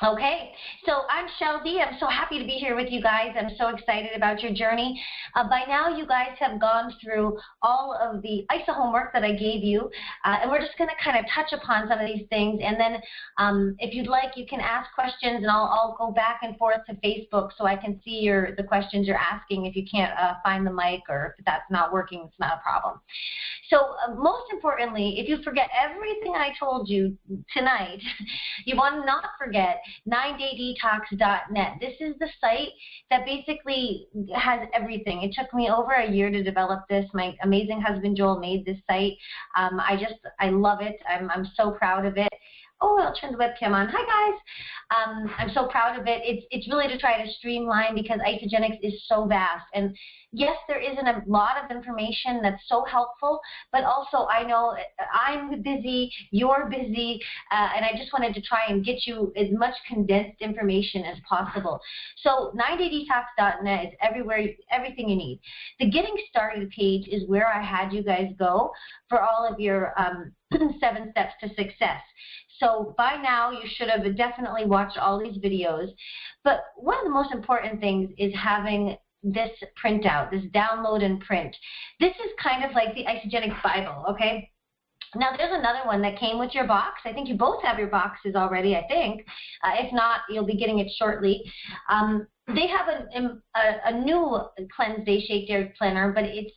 Okay, so I'm Shelby. I'm so happy to be here with you guys. I'm so excited about your journey. By now, you guys have gone through all of the ISA homework that I gave you, and we're just going to kind of touch upon some of these things. And then, if you'd like, you can ask questions, and I'll go back and forth to Facebook so I can see the questions you're asking. If you can't find the mic or if that's not working, it's not a problem. So most importantly, if you forget everything I told you tonight, you want to not forget 9daydetox.net. This is the site that basically has everything. It took me over a year to develop this. My amazing husband Joel made this site. I love it. I'm so proud of it. Oh, I'll turn the webcam on. Hi, guys. I'm so proud of it. It's really to try to streamline because Isagenix is so vast. And yes, there isn't a lot of information that's so helpful, but also I know I'm busy, you're busy, and I just wanted to try and get you as much condensed information as possible. So 9daydetox.net is everywhere, everything you need. The Getting Started page is where I had you guys go for all of your 7 steps to success. So by now, you should have definitely watched all these videos. But one of the most important things is having this printout, this download and print. This is kind of like the Isagenix Bible, okay? Now, there's another one that came with your box. I think you both have your boxes already, I think. If not, you'll be getting it shortly. They have a new Cleanse Day Shake Day planner, but it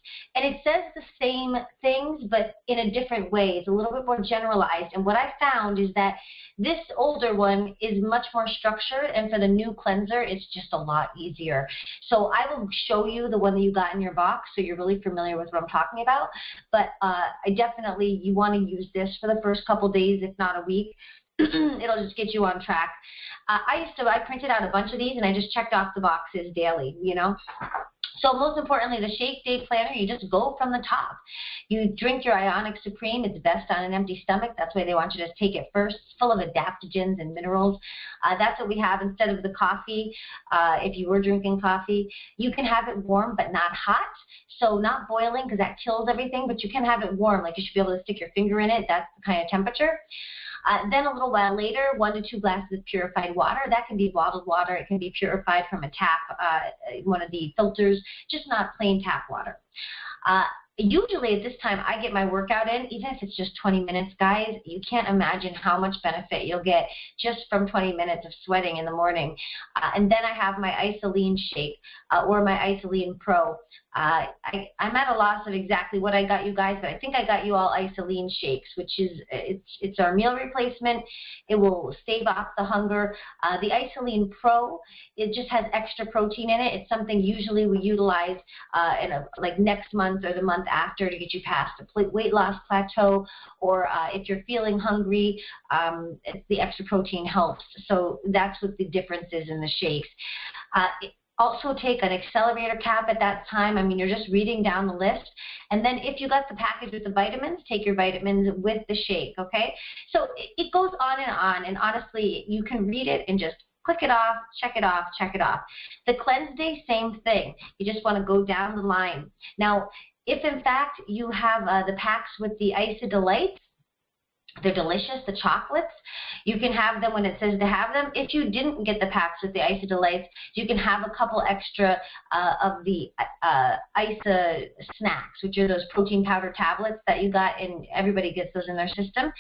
says the same things, but in a different way. It's a little bit more generalized. And what I found is that this older one is much more structured, and for the new cleanser, it's just a lot easier. So I will show you the one that you got in your box, so you're really familiar with what I'm talking about. But you want to use this for the first couple days, if not a week. It'll just get you on track. I printed out a bunch of these and I just checked off the boxes daily, you know. So most importantly, the Shake Day Planner, you just go from the top. You drink your Ionic Supreme. It's best on an empty stomach. That's why they want you to take it first. It's full of adaptogens and minerals. That's what we have instead of the coffee. If you were drinking coffee, you can have it warm but not hot. So not boiling because that kills everything, but you can have it warm. Like you should be able to stick your finger in it. That's the kind of temperature. Then a little while later, 1 to 2 glasses of purified water. That can be bottled water. It can be purified from a tap, one of the filters, just not plain tap water. Usually at this time, I get my workout in, even if it's just 20 minutes, guys. You can't imagine how much benefit you'll get just from 20 minutes of sweating in the morning. And then I have my Isagenix shake or my Isagenix Pro. I'm at a loss of exactly what I got you guys, but I think I got you all Isagenix shakes, which is it's our meal replacement. It will stave off the hunger. The Isagenix Pro, it just has extra protein in it. It's something usually we utilize like next month or the month after to get you past a weight loss plateau, or if you're feeling hungry, the extra protein helps. So that's what the difference is in the shakes. Also take an accelerator cap at that time. I mean, you're just reading down the list. And then if you got the package with the vitamins, take your vitamins with the shake, okay? So it goes on. And honestly, you can read it and just click it off, check it off, check it off. The Cleanse Day, same thing. You just want to go down the line. Now, if in fact you have the packs with the Isa Delights, they're delicious, the chocolates. You can have them when it says to have them. If you didn't get the packs with the Isa Delights, you can have a couple extra of the Isa snacks, which are those protein powder tablets that you got, and everybody gets those in their system.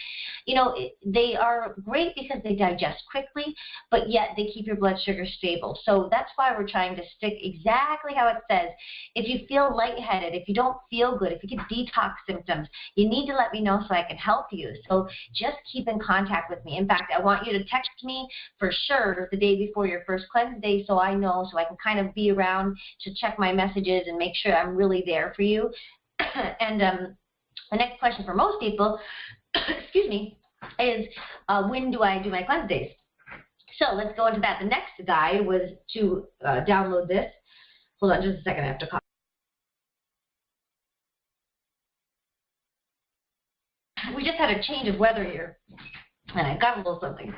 You know, they are great because they digest quickly, but yet they keep your blood sugar stable. So that's why we're trying to stick exactly how it says. If you feel lightheaded, if you don't feel good, if you get detox symptoms, you need to let me know so I can help you. So just keep in contact with me. In fact, I want you to text me for sure the day before your first cleanse day so I know, so I can kind of be around to check my messages and make sure I'm really there for you. And the next question for most people, excuse me, is when do I do my cleanse days? So let's go into that. The next guide was to download this. Hold on just a second, I have to call. We just had a change of weather here, and I got a little something.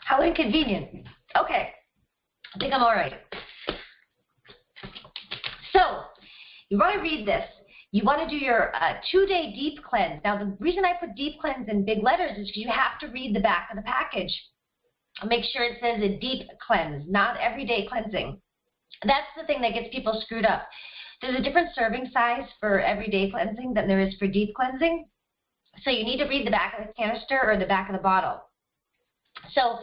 How inconvenient. Okay, I think I'm all right. you want to read this. You want to do your 2-day deep cleanse. Now, the reason I put deep cleanse in big letters is because you have to read the back of the package. Make sure it says a deep cleanse, not everyday cleansing. That's the thing that gets people screwed up. There's a different serving size for everyday cleansing than there is for deep cleansing. So you need to read the back of the canister or the back of the bottle. So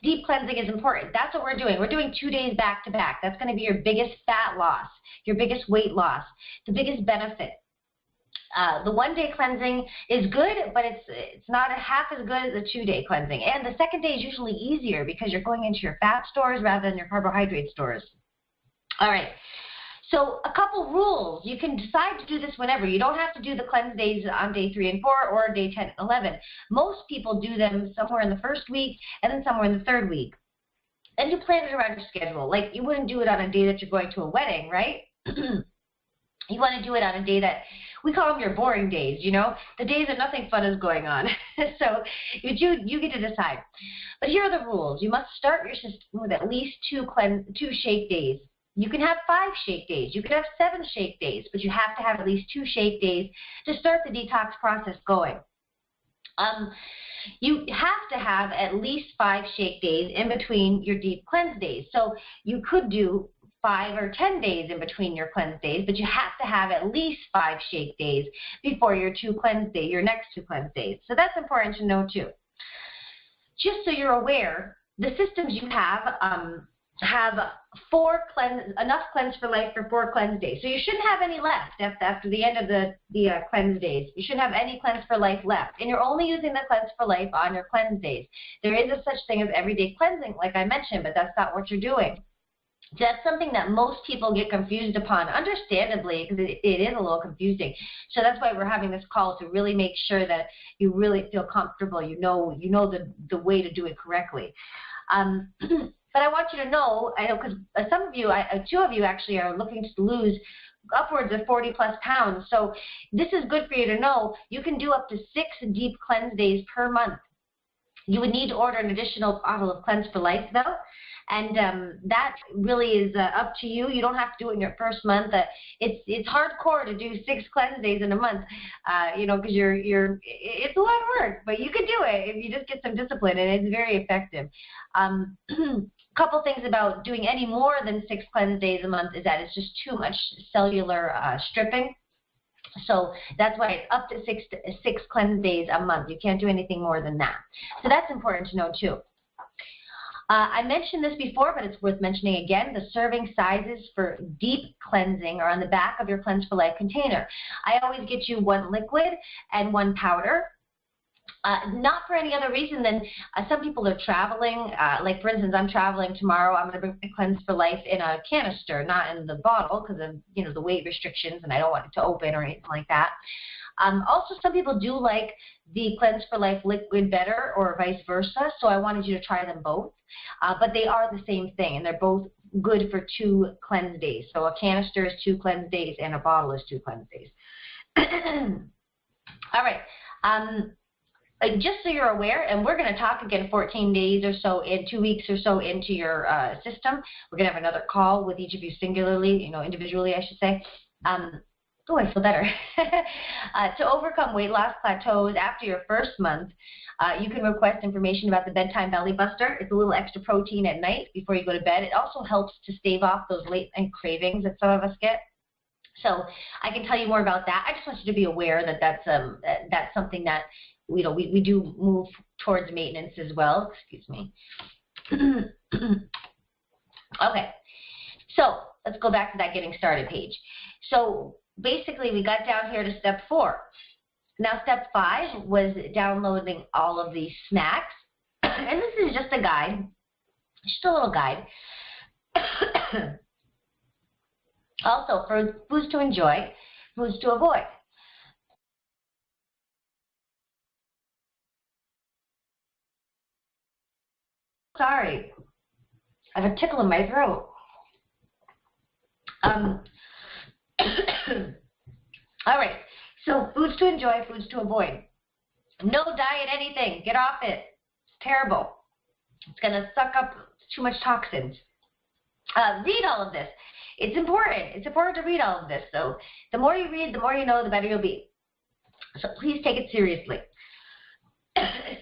deep cleansing is important. That's what we're doing. We're doing 2 days back to back. That's going to be your biggest fat loss, your biggest weight loss, the biggest benefit. The 1-day cleansing is good, but it's not half as good as the 2-day cleansing. And the second day is usually easier because you're going into your fat stores rather than your carbohydrate stores. All right. So a couple rules. You can decide to do this whenever. You don't have to do the cleanse days on day 3 and 4 or day 10 and 11. Most people do them somewhere in the first week and then somewhere in the third week. And you plan it around your schedule. Like you wouldn't do it on a day that you're going to a wedding, right? You want to do it on a day that, we call them your boring days, you know, the days that nothing fun is going on. So you get to decide. But here are the rules. You must start your system with at least 2 shake days. You can have 5 shake days. You can have 7 shake days, but you have to have at least 2 shake days to start the detox process going. You have to have at least 5 shake days in between your deep cleanse days. So you could do 5 or 10 days in between your cleanse days, but you have to have at least 5 shake days before your next 2 cleanse days. So that's important to know too. Just so you're aware, the systems you have enough cleanse for life for 4 cleanse days. So you shouldn't have any left after the end of the cleanse days. You shouldn't have any cleanse for life left. And you're only using the cleanse for life on your cleanse days. There is a such thing as everyday cleansing, like I mentioned, but that's not what you're doing. So that's something that most people get confused upon, understandably, because it is a little confusing. So that's why we're having this call, to really make sure that you really feel comfortable. You know the way to do it correctly. But I want you to know, I know because some of you, 2 of you actually are looking to lose upwards of 40+ pounds. So this is good for you to know. You can do up to 6 deep cleanse days per month. You would need to order an additional bottle of Cleanse for Life, though. And that really is up to you. You don't have to do it in your first month. It's hardcore to do 6 cleanse days in a month, you know, because it's a lot of work. But you can do it if you just get some discipline, and it's very effective. Couple things about doing any more than 6 cleanse days a month is that it's just too much cellular stripping. So that's why it's up to 6 cleanse days a month. You can't do anything more than that. So that's important to know too. I mentioned this before, but it's worth mentioning again. The serving sizes for deep cleansing are on the back of your Cleanse for Life container. I always get you 1 liquid and 1 powder. Not for any other reason than some people are traveling. Like, for instance, I'm traveling tomorrow. I'm going to bring the Cleanse for Life in a canister, not in the bottle, because of, you know, the weight restrictions, and I don't want it to open or anything like that. Also, some people do like the Cleanse for Life liquid better, or vice versa, so I wanted you to try them both. But they are the same thing, and they're both good for 2 cleanse days. So a canister is 2 cleanse days, and a bottle is 2 cleanse days. All right. Just so you're aware, and we're going to talk again 14 days or so, in 2 weeks or so into your system. We're going to have another call with each of you singularly, you know, individually, I should say. Oh, I feel better. To overcome weight loss plateaus after your first month, you can request information about the Bedtime Belly Buster. It's a little extra protein at night before you go to bed. It also helps to stave off those late night cravings that some of us get. So I can tell you more about that. I just want you to be aware that that's something that, you know, we do move towards maintenance as well. Excuse me. Okay, so let's go back to that getting started page. So basically, we got down here to step 4. Now, step 5 was downloading all of these snacks. And this is just a guide, just a little guide. Also, for foods to enjoy, foods to avoid. Sorry, I have a tickle in my throat. All right, so foods to enjoy, foods to avoid. No diet anything. Get off it. It's terrible. It's going to suck up too much toxins. Read all of this. It's important. It's important to read all of this. So the more you read, the more you know, the better you'll be. So please take it seriously.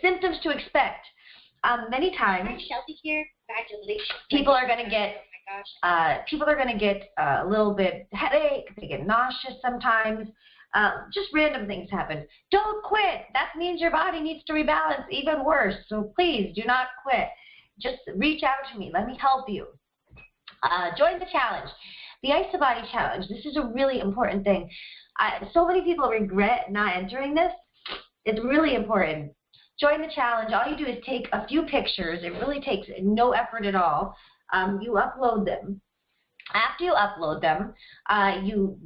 Symptoms to expect. Many times, Shelby here. Congratulations. People are going to get. Oh my gosh. People are going to get a little bit headache. They get nauseous sometimes. Just random things happen. Don't quit. That means your body needs to rebalance. Even worse. So please do not quit. Just reach out to me. Let me help you. Join the challenge. The IsaBody challenge. This is a really important thing. So many people regret not entering this. It's really important. Join the challenge. All you do is take a few pictures. It really takes no effort at all. You upload them. After you upload them, you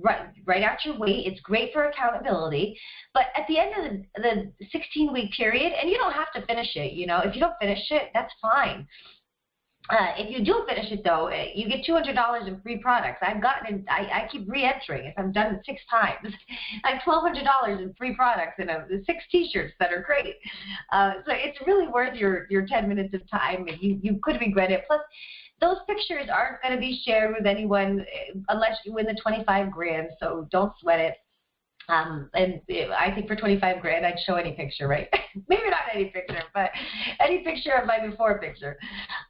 write out your weight. It's great for accountability. But at the end of the 16-week period, and you don't have to finish it, you know, if you don't finish it, that's fine. If you do finish it, though, you get $200 in free products. I've gotten it, I keep re-entering it. I've done it 6 times. I have $1,200 in free products and 6 T-shirts that are great. So it's really worth your 10 minutes of time. You could regret it. Plus, those pictures aren't going to be shared with anyone unless you win the 25 grand. So don't sweat it. And I think for 25 grand, I'd show any picture, right? Maybe not any picture, but any picture of my before picture.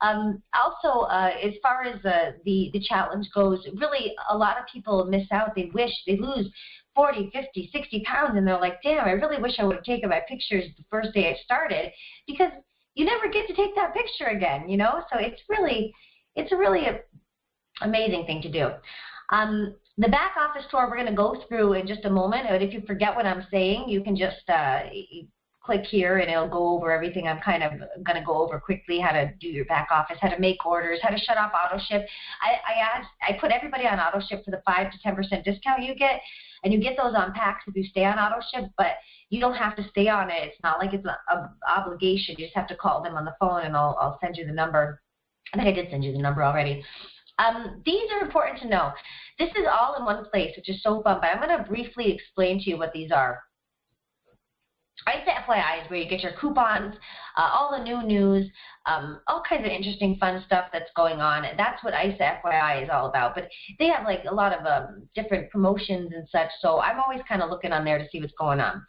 Also, as far as the challenge goes, really a lot of people miss out. They wish they lose 40, 50, 60 pounds, and they're like, damn, I really wish I would have taken my pictures the first day I started, because you never get to take that picture again, you know? So it's a really amazing thing to do. The back office tour we're going to go through in just a moment, but if you forget what I'm saying, you can just click here and it'll go over everything I'm kind of going to go over quickly, how to do your back office, how to make orders, how to shut off auto ship. I put everybody on auto ship for the 5 to 10% discount you get, and you get those on packs if you stay on auto ship, but you don't have to stay on it. It's not like it's an obligation. You just have to call them on the phone, and I'll send you the number. I think I did send you the number already. These are important to know. This is all in one place, which is so fun, but I'm going to briefly explain to you what these are. ISA FYI is where you get your coupons, all the new news, all kinds of interesting, fun stuff that's going on. That's what ISA FYI is all about. But they have like a lot of different promotions and such, so I'm always kind of looking on there to see what's going on.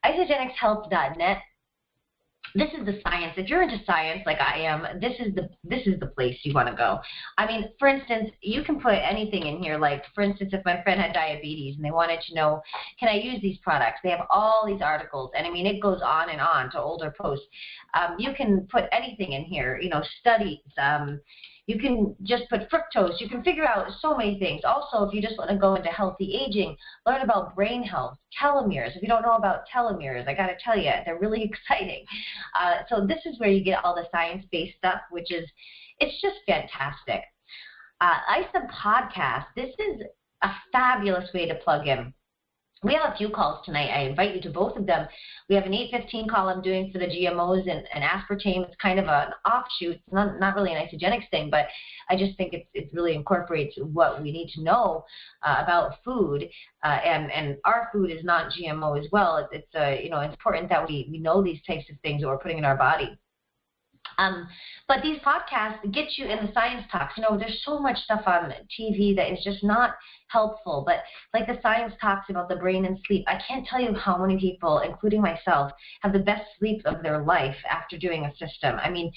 Isagenixhealth.net. This is the science. If you're into science like I am, this is the place you want to go. I mean, for instance, you can put anything in here. Like, for instance, if my friend had diabetes and they wanted to know, can I use these products? They have all these articles, and I mean, it goes on and on to older posts. You can put anything in here, you know, studies. You can just put fructose. You can figure out so many things. Also, if you just want to go into healthy aging, learn about brain health, telomeres. If you don't know about telomeres, I got to tell you, they're really exciting. So this is where you get all the science-based stuff, which is, it's just fantastic. ISA Podcast, this is a fabulous way to plug in. We have a few calls tonight. I invite you to both of them. We have an 8:15 call I'm doing for the GMOs and aspartame. It's kind of an offshoot. It's not really an Isagenix thing, but I just think it really incorporates what we need to know about food. And our food is not GMO as well. It's you know, important that we know these types of things that we're putting in our body. But these podcasts get you in the science talks. You know, there's so much stuff on TV that is just not helpful. But like the science talks about the brain and sleep, I can't tell you how many people, including myself, have the best sleep of their life after doing a system. I mean,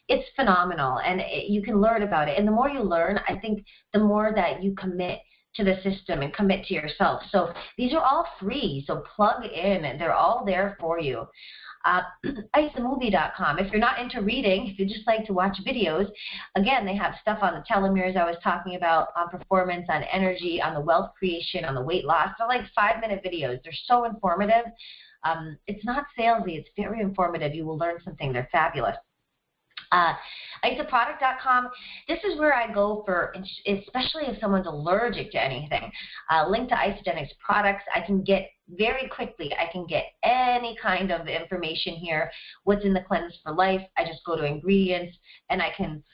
it's phenomenal, and you can learn about it. And the more you learn, I think the more that you commit to the system and commit to yourself. So these are all free, so plug in. They're all there for you. IsaMovie.com. If you're not into reading, if you just like to watch videos, again, they have stuff on the telomeres I was talking about, on performance, on energy, on the wealth creation, on the weight loss. They're like 5-minute videos. They're so informative. It's not salesy. It's very informative. You will learn something. They're fabulous. IsaProduct.com. This is where I go for, especially if someone's allergic to anything. Link to Isagenix products. I can get very quickly, I can get any kind of information here. What's in the Cleanse for Life? I just go to ingredients, and I can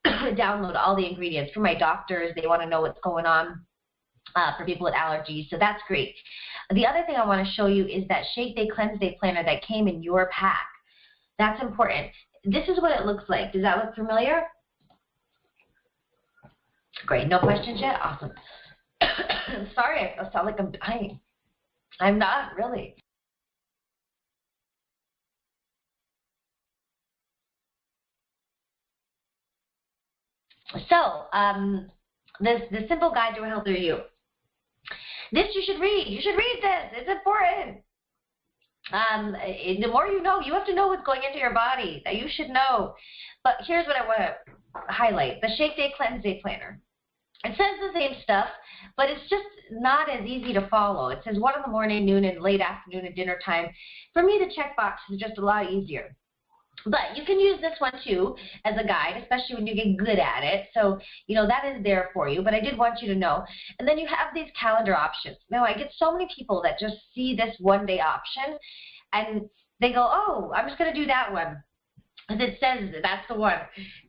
download all the ingredients. For my doctors, they want to know what's going on. For people with allergies, so that's great. The other thing I want to show you is that Shake Day Cleanse Day planner that came in your pack. That's important. This is what it looks like. Does that look familiar? Great. No questions yet? Awesome. I'm sorry, I sound like I'm dying. I'm not, really. So, the simple guide to a healthier you. This you should read. You should read this. It's important. The more you know, you have to know what's going into your body. That you should know. But here's what I want to highlight. The Shake Day Cleanse Day Planner. It says the same stuff, but it's just not as easy to follow. It says 1 in the morning, noon, and late afternoon, and dinner time. For me, the checkbox is just a lot easier. But you can use this one too as a guide, especially when you get good at it. So, you know, that is there for you. But I did want you to know. And then you have these calendar options. Now, I get so many people that just see this one-day option, and they go, oh, I'm just going to do that one. And it says that's the one.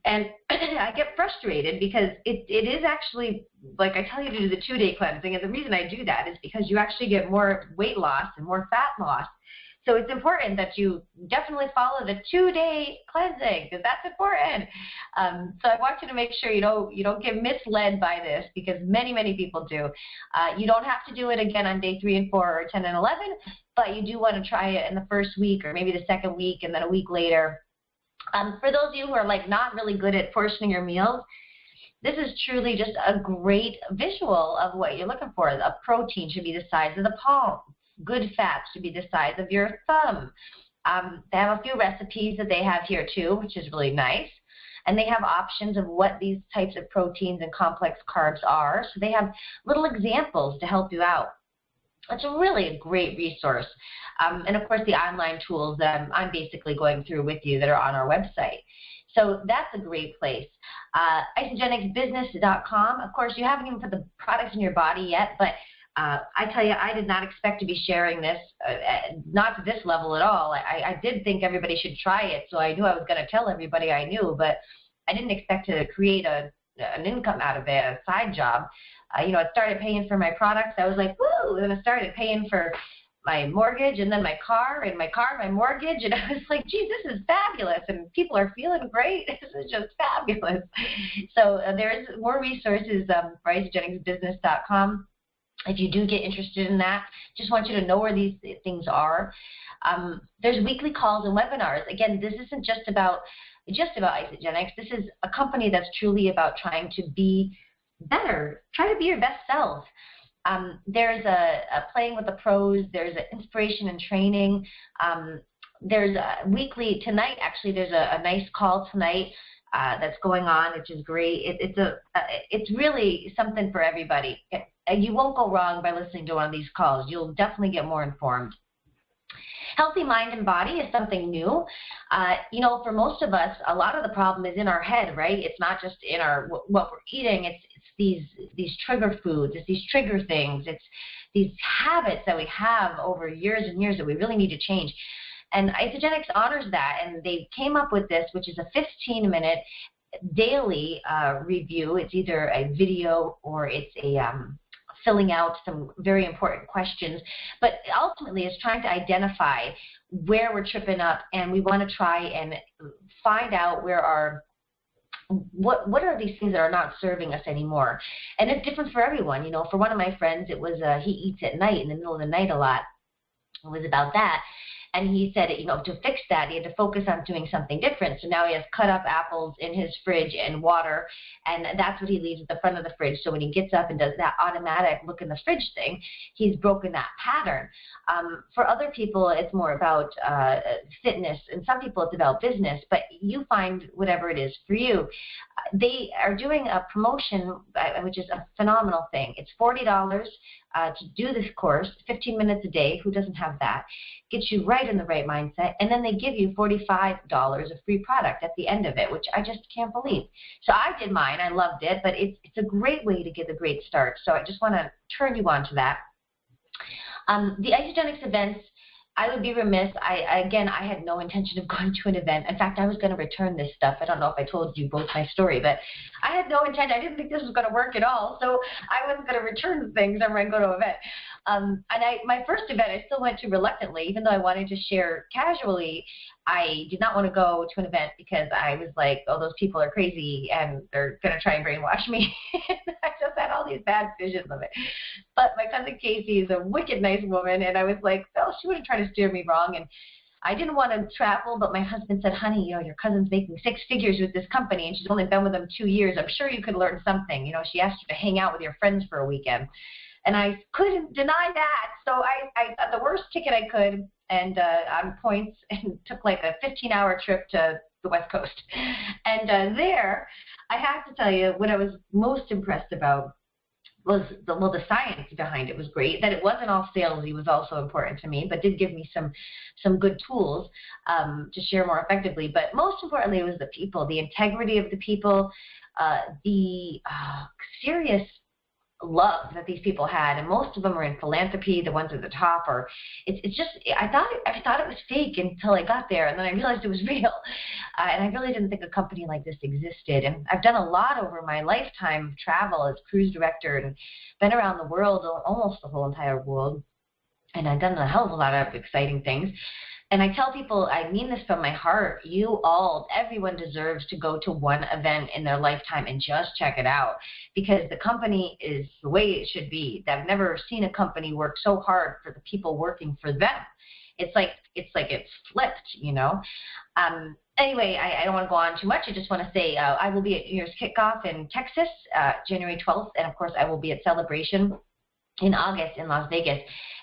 And I get frustrated because it is actually, like I tell you to do the 2-day cleansing. And the reason I do that is because you actually get more weight loss and more fat loss. So it's important that you definitely follow the 2-day cleansing because that's important. So I want you to make sure you don't get misled by this because many, many people do. You don't have to do it again on day 3 and 4 or 10 and 11, but you do want to try it in the first week or maybe the second week and then a week later. For those of you who are like not really good at portioning your meals, this is truly just a great visual of what you're looking for. A protein should be the size of the palm. Good fats should be the size of your thumb. They have a few recipes that they have here too, which is really nice. And they have options of what these types of proteins and complex carbs are. So they have little examples to help you out. It's really a great resource. And of course, the online tools that I'm basically going through with you that are on our website. So that's a great place. Isagenixbusiness.com. Of course, you haven't even put the products in your body yet, but I tell you, I did not expect to be sharing this, not to this level at all. I did think everybody should try it, so I knew I was going to tell everybody I knew, but I didn't expect to create an income out of it, a side job. You know, I started paying for my products. I was like, woo! And then I started paying for my mortgage and then my car, my mortgage. And I was like, geez, this is fabulous. And people are feeling great. This is just fabulous. So there's more resources for Isagenixbusiness.com. If you do get interested in that, just want you to know where these things are. There's weekly calls and webinars. Again, this isn't just about Isagenix. This is a company that's truly about trying to be better. Try to be your best self. There's a playing with the pros. There's an inspiration and training. There's a weekly, tonight actually, there's a nice call tonight that's going on, which is great. It's really something for everybody. You won't go wrong by listening to one of these calls. You'll definitely get more informed. Healthy mind and body is something new. You know, for most of us, a lot of the problem is in our head, right? It's not just in what we're eating. It's these trigger foods. It's these trigger things. It's these habits that we have over years and years that we really need to change. And Isagenix honors that, and they came up with this, which is a 15-minute daily review. It's either a video or it's a filling out some very important questions, but ultimately it's trying to identify where we're tripping up, and we want to try and find out where what are these things that are not serving us anymore. And it's different for everyone. You know, for one of my friends, it was he eats at night, in the middle of the night a lot. It was about that. And he said, you know, to fix that, he had to focus on doing something different. So now he has cut up apples in his fridge and water, and that's what he leaves at the front of the fridge. So when he gets up and does that automatic look in the fridge thing, he's broken that pattern. For other people, it's more about fitness, and some people it's about business, but you find whatever it is for you. They are doing a promotion, which is a phenomenal thing. It's $40 to do this course, 15 minutes a day. Who doesn't have that? Gets you right in the right mindset, and then they give you $45 of free product at the end of it, which I just can't believe. So I did mine. I loved it, but it's a great way to get a great start. So I just want to turn you on to that. The Isagenix events, I would be remiss. Again, I had no intention of going to an event. In fact, I was going to return this stuff. I don't know if I told you both my story, but I had no intention. I didn't think this was going to work at all. So I wasn't going to return things or go to an event. And my first event, I still went to reluctantly, even though I wanted to share casually. I did not want to go to an event because I was like, oh, those people are crazy and they're going to try and brainwash me. I just had all these bad visions of it. But my cousin Casey is a wicked nice woman, and I was like, oh, she wouldn't try to steer me wrong. And I didn't want to travel, but my husband said, honey, you know, your cousin's making 6 figures with this company, and she's only been with them 2 years. I'm sure you could learn something. You know, she asked you to hang out with your friends for a weekend. And I couldn't deny that. So I got the worst ticket I could, and on points, and took like a 15-hour trip to the West Coast. And there, I have to tell you, what I was most impressed about was the science behind it was great. That it wasn't all salesy was also important to me, but did give me some good tools to share more effectively. But most importantly, it was the people, the integrity of the people, the serious love that these people had, and most of them are in philanthropy. The ones at the top are. It's just I thought it was fake until I got there, and then I realized it was real. And I really didn't think a company like this existed. And I've done a lot over my lifetime of travel as cruise director and been around the world, almost the whole entire world. And I've done a hell of a lot of exciting things. And I tell people, I mean this from my heart, everyone deserves to go to one event in their lifetime and just check it out, because the company is the way it should be. I've never seen a company work so hard for the people working for them. It's like it's flipped, you know. Anyway, I don't want to go on too much. I just want to say I will be at New Year's Kickoff in Texas, January 12th, and of course I will be at Celebration in August in Las Vegas.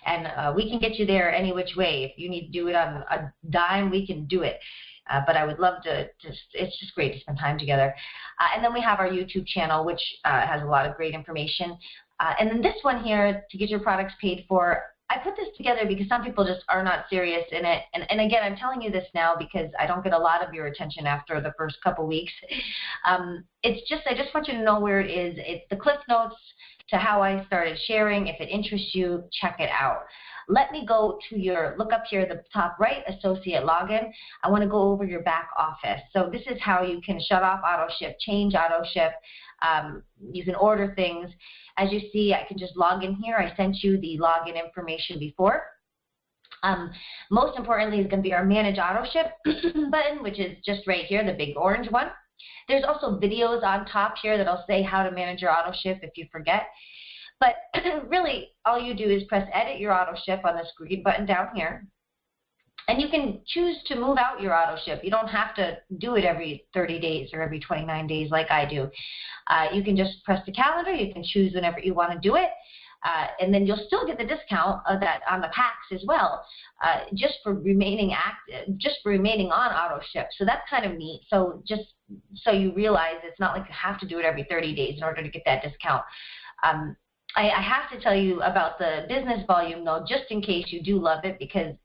And we can get you there any which way. If you need to do it on a dime, we can do it. But I would love to it's just great to spend time together. And then we have our YouTube channel, which has a lot of great information. And then this one here, to get your products paid for, I put this together because some people just are not serious in it. And again, I'm telling you this now because I don't get a lot of your attention after the first couple weeks. I just want you to know where it is. It's the Cliff Notes to how I started sharing. If it interests you, check it out. Let me go to look up here at the top right, associate login. I want to go over your back office. So this is how you can shut off auto ship, change auto ship. You can order things. As you see, I can just log in here. I sent you the login information before. Most importantly is going to be our Manage Auto Ship button, which is just right here, the big orange one. There's also videos on top here that'll say how to manage your auto ship if you forget. But really, all you do is press Edit Your Auto Ship on this green button down here. And you can choose to move out your auto ship. You don't have to do it every 30 days or every 29 days like I do. You can just press the calendar. You can choose whenever you want to do it. And then you'll still get the discount that on the packs as well, just for remaining on auto ship. So that's kind of neat. So just so you realize, it's not like you have to do it every 30 days in order to get that discount. I have to tell you about the business volume though, just in case you do love it, because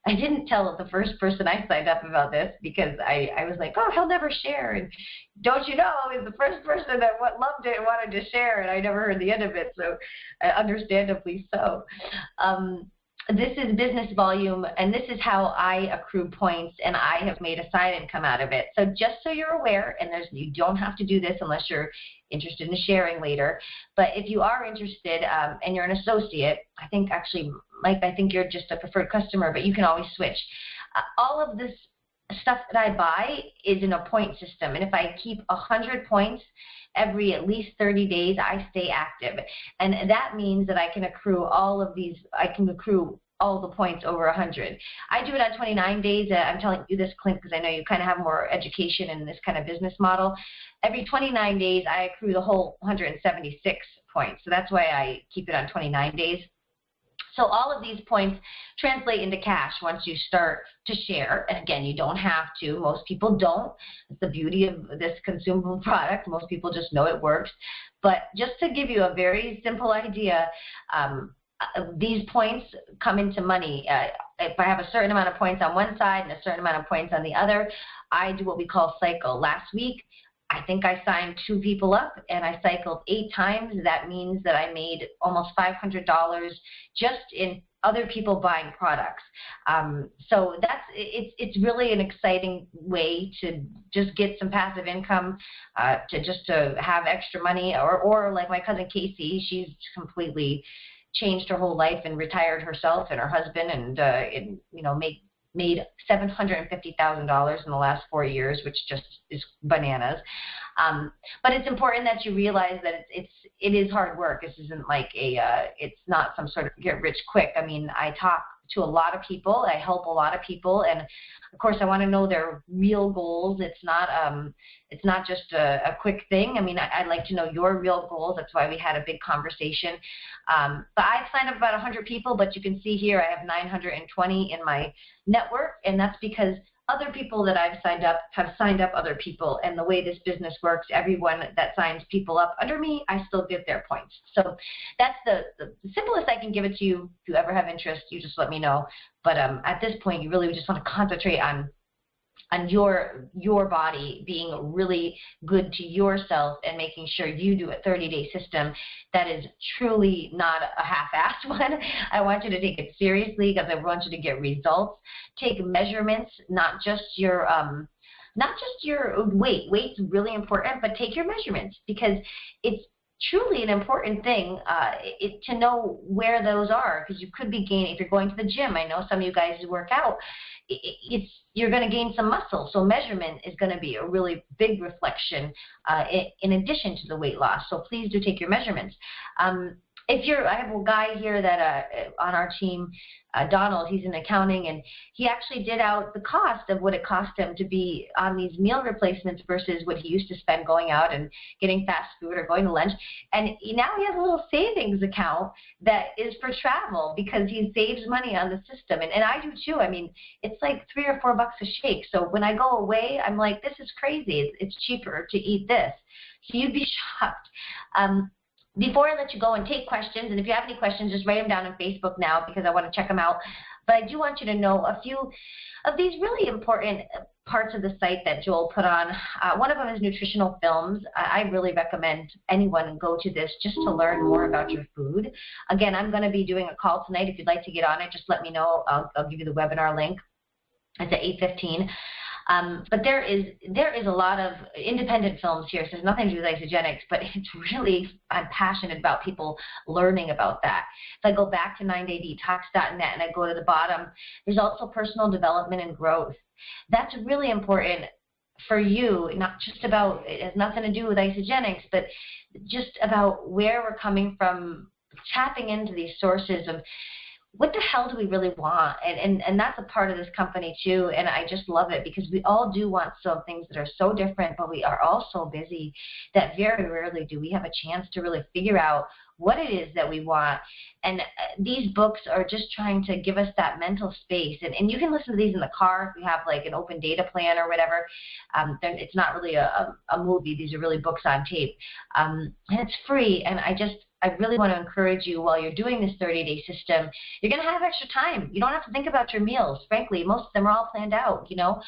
I didn't tell the first person I signed up about this, because I was like, oh, he'll never share. And don't you know, he's the first person that loved it and wanted to share, and I never heard the end of it, so understandably so. This is business volume, and this is how I accrue points, and I have made a side income out of it. So just so you're aware, and you don't have to do this unless you're interested in sharing later, but if you are interested and you're an associate, I think actually, Mike, I think you're just a preferred customer, but you can always switch. All of this stuff that I buy is in a point system, and if I keep 100 points every at least 30 days, I stay active. And that means that I can accrue all of these, I can accrue all the points over 100. I do it on 29 days. I'm telling you this, Clint, because I know you kind of have more education in this kind of business model. Every 29 days, I accrue the whole 176 points. So that's why I keep it on 29 days. So all of these points translate into cash once you start to share. And again, you don't have to. Most people don't. It's the beauty of this consumable product. Most people just know it works. But just to give you a very simple idea, these points come into money. If I have a certain amount of points on one side and a certain amount of points on the other, I do what we call cycle. Last week, I think I signed 2 people up and I cycled 8 times. That means that I made almost $500 just in other people buying products. So it's really an exciting way to just get some passive income, to have extra money, or like my cousin Casey, she's completely changed her whole life and retired herself and her husband, and made $750,000 in the last 4 years, which just is bananas. But it's important that you realize that it is hard work. This isn't like it's not some sort of get rich quick. I mean, I talk to a lot of people, I help a lot of people, and of course I want to know their real goals. It's not just a quick thing. I mean, I'd like to know your real goals. That's why we had a big conversation. But I've signed up about 100 people, but you can see here I have 920 in my network, and that's because other people that I've signed up have signed up other people. And the way this business works, everyone that signs people up under me, I still get their points. So that's the simplest I can give it to you. If you ever have interest, you just let me know. But at this point, you really just want to concentrate on your body being really good to yourself and making sure you do a 30-day system that is truly not a half-assed one. I want you to take it seriously because I want you to get results. Take measurements, not just your weight. Weight's really important, but take your measurements because it's truly an important thing to know where those are, because you could be gaining, if you're going to the gym, I know some of you guys who work out, you're going to gain some muscle. So measurement is going to be a really big reflection in addition to the weight loss. So please do take your measurements. I have a guy here that on our team, Donald, he's in accounting, and he actually did out the cost of what it cost him to be on these meal replacements versus what he used to spend going out and getting fast food or going to lunch. And now he has a little savings account that is for travel because he saves money on the system. And I do too. I mean, it's like $3 or $4 a shake. So when I go away, I'm like, this is crazy. It's cheaper to eat this. So you'd be shocked. Before I let you go and take questions, and if you have any questions, just write them down on Facebook now because I want to check them out. But I do want you to know a few of these really important parts of the site that Joel put on. One of them is nutritional films. I really recommend anyone go to this just to learn more about your food. Again, I'm going to be doing a call tonight. If you'd like to get on it, just let me know. I'll give you the webinar link. It's at 8:15. But there is a lot of independent films here, so there's nothing to do with Isagenix, but it's really, I'm passionate about people learning about that. If I go back to 9daydetox.net and I go to the bottom, there's also personal development and growth. That's really important for you, not just about, it has nothing to do with Isagenix, but just about where we're coming from, tapping into these sources of what the hell do we really want? And that's a part of this company too, and I just love it because we all do want some things that are so different, but we are all so busy that very rarely do we have a chance to really figure out what it is that we want. And these books are just trying to give us that mental space. And you can listen to these in the car if you have like an open data plan or whatever. It's not really a movie. These are really books on tape. And it's free, and I really want to encourage you while you're doing this 30-day system, you're going to have extra time. You don't have to think about your meals. Frankly, most of them are all planned out, you know.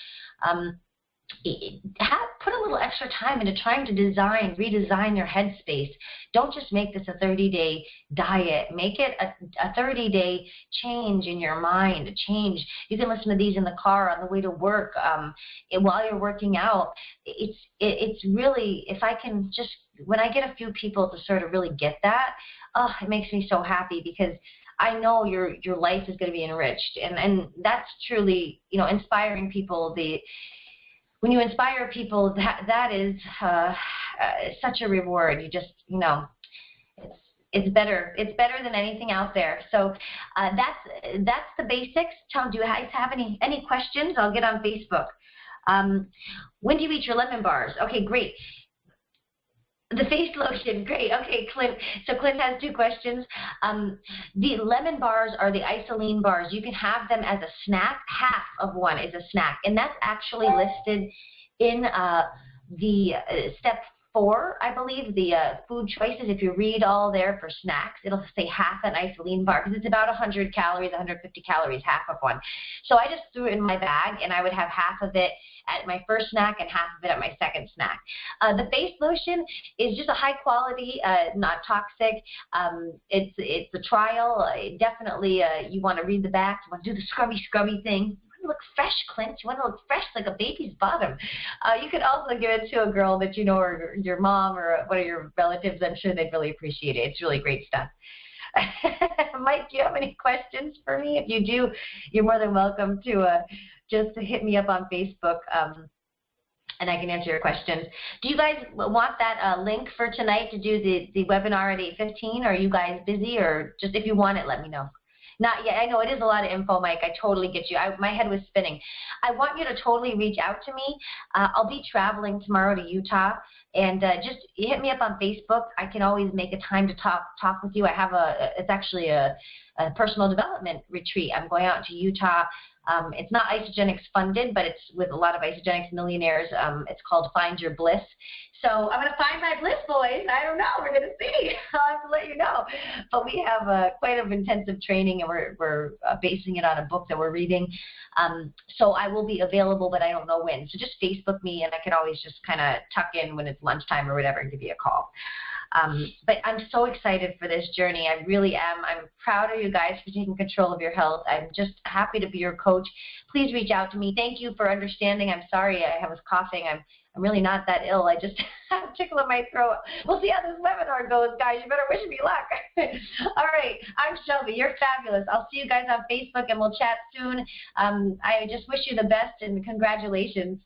Put a little extra time into trying to redesign your headspace. Don't just make this a 30-day diet. Make it a 30-day change in your mind, a change. You can listen to these in the car on the way to work, while you're working out. It's really, if I can just, when I get a few people to sort of really get that, oh, it makes me so happy because I know your life is going to be enriched. And that's truly, you know, inspiring people. When you inspire people, that is such a reward. You just, you know, it's better. It's better than anything out there. So that's the basics. Tom, do you guys have any questions? I'll get on Facebook. When do you eat your lemon bars? Okay, great. The face lotion, great. Okay, Clint. So Clint has 2 questions. The lemon bars are the isoline bars. You can have them as a snack. Half of one is a snack, and that's actually listed in the step 4, I believe, the food choices. If you read all there for snacks, it'll say half an isoline bar because it's about 100 calories, 150 calories, half of one. So I just threw it in my bag, and I would have half of it at my first snack and half of it at my second snack. The face lotion is just a high quality, not toxic. It's a trial. Definitely, you want to read the back. You want to do the scrubby thing. You want to look fresh, Clint. You want to look fresh like a baby's bottom. You could also give it to a girl that you know, or your mom, or one of your relatives. I'm sure they'd really appreciate it. It's really great stuff. Mike, do you have any questions for me? If you do, you're more than welcome to just hit me up on Facebook, and I can answer your questions. Do you guys want that link for tonight to do the webinar at 8:15? Are you guys busy, or just if you want it, let me know? Not yet. I know it is a lot of info, Mike. I totally get you. My head was spinning. I want you to totally reach out to me. I'll be traveling tomorrow to Utah, and just hit me up on Facebook. I can always make a time to talk with you. I have it's actually a personal development retreat. I'm going out to Utah. It's not Isagenix funded, but it's with a lot of Isagenix millionaires. It's called Find Your Bliss. So I'm going to find my bliss, boys. I don't know. We're going to see. I'll have to let you know. But we have quite an intensive training, and we're basing it on a book that we're reading. So I will be available, but I don't know when. So just Facebook me, and I can always just kind of tuck in when it's lunchtime or whatever and give you a call. But I'm so excited for this journey. I really am. I'm proud of you guys for taking control of your health. I'm just happy to be your coach. Please reach out to me. Thank you for understanding. I'm sorry I was coughing. I'm really not that ill. I just have a tickle in my throat. We'll see how this webinar goes, guys. You better wish me luck. All right. I'm Shelby. You're fabulous. I'll see you guys on Facebook, and we'll chat soon. I just wish you the best, and congratulations.